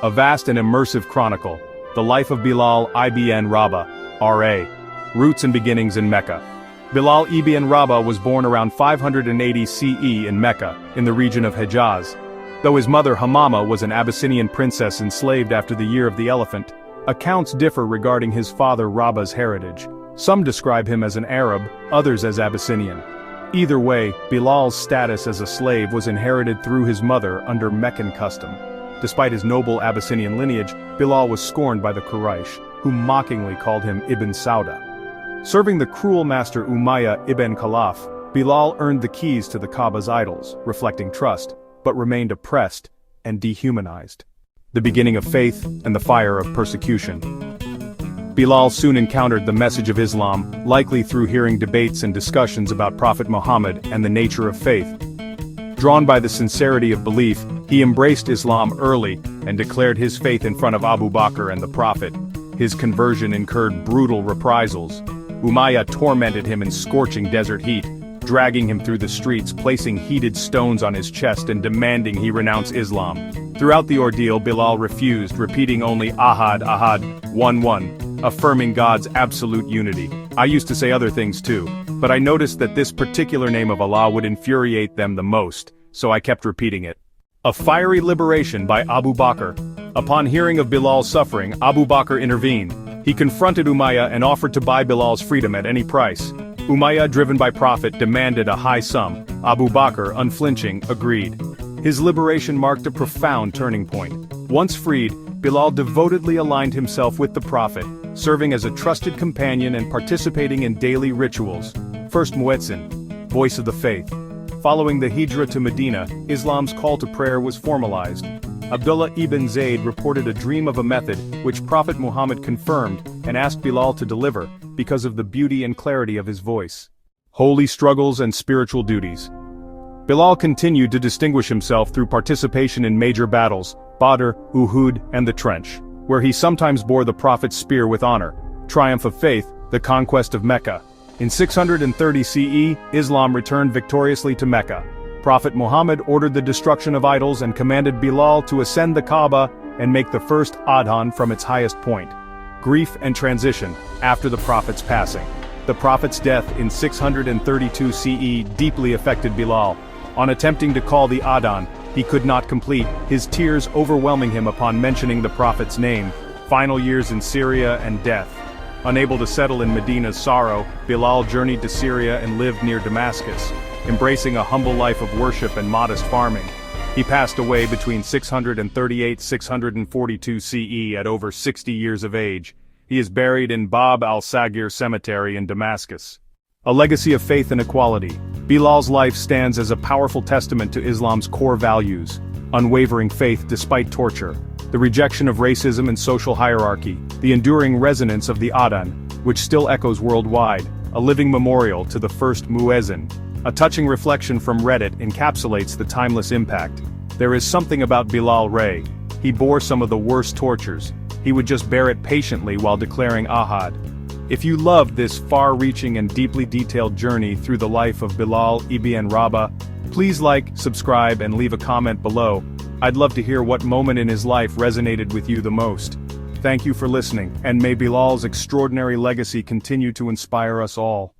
A vast and immersive chronicle, the life of Bilal ibn Rabah, R.A. Roots and beginnings in Mecca. Bilal ibn Rabah was born around 580 CE in Mecca, in the region of Hejaz. Though his mother Hamama was an Abyssinian princess enslaved after the Year of the Elephant, accounts differ regarding his father Rabah's heritage. Some describe him as an Arab, others as Abyssinian. Either way, Bilal's status as a slave was inherited through his mother under Meccan custom. Despite his noble Abyssinian lineage, Bilal was scorned by the Quraysh, who mockingly called him Ibn Sauda. Serving the cruel master Umayyah ibn Khalaf, Bilal earned the keys to the Kaaba's idols, reflecting trust, but remained oppressed and dehumanized. The beginning of faith and the fire of persecution. Bilal soon encountered the message of Islam, likely through hearing debates and discussions about Prophet Muhammad and the nature of faith. Drawn by the sincerity of belief, he embraced Islam early and declared his faith in front of Abu Bakr and the Prophet. His conversion incurred brutal reprisals. Umayyah tormented him in scorching desert heat, dragging him through the streets, placing heated stones on his chest and demanding he renounce Islam. Throughout the ordeal, Bilal refused, repeating only Ahad, Ahad, 1-1, affirming God's absolute unity. I used to say other things too, but I noticed that this particular name of Allah would infuriate them the most, so I kept repeating it. A fiery liberation by Abu Bakr. Upon hearing of Bilal's suffering, Abu Bakr intervened. He confronted Umayyah and offered to buy Bilal's freedom at any price. Umayyah, driven by profit, demanded a high sum. Abu Bakr, unflinching, agreed. His liberation marked a profound turning point. Once freed, Bilal devotedly aligned himself with the Prophet, serving as a trusted companion and participating in daily rituals. First Muezzin, voice of the faith. Following the Hijrah to Medina, Islam's call to prayer was formalized. Abdullah ibn Zayd reported a dream of a method which Prophet Muhammad confirmed and asked Bilal to deliver because of the beauty and clarity of his voice. Holy struggles and spiritual duties. Bilal continued to distinguish himself through participation in major battles, Badr, Uhud, and the Trench, where he sometimes bore the Prophet's spear with honor. Triumph of faith, the conquest of Mecca. In 630 CE, Islam returned victoriously to Mecca. Prophet Muhammad ordered the destruction of idols and commanded Bilal to ascend the Kaaba and make the first adhan from its highest point. Grief and transition, after the Prophet's passing. The Prophet's death in 632 CE deeply affected Bilal. On attempting to call the adhan, he could not complete, his tears overwhelming him upon mentioning the Prophet's name. Final years in Syria and death. Unable to settle in Medina's sorrow, Bilal journeyed to Syria and lived near Damascus, embracing a humble life of worship and modest farming. He passed away between 638–642 CE at over 60 years of age. He is buried in Bab al-Sagir Cemetery in Damascus. A legacy of faith and equality. Bilal's life stands as a powerful testament to Islam's core values: unwavering faith despite torture, the rejection of racism and social hierarchy, the enduring resonance of the adhan, which still echoes worldwide, a living memorial to the first muezzin. A touching reflection from Reddit encapsulates the timeless impact. There is something about Bilal Ray. He bore some of the worst tortures. He would just bear it patiently while declaring Ahad. If you loved this far-reaching and deeply detailed journey through the life of Bilal ibn Rabah, please like, subscribe, and leave a comment below. I'd love to hear what moment in his life resonated with you the most. Thank you for listening, and may Bilal's extraordinary legacy continue to inspire us all.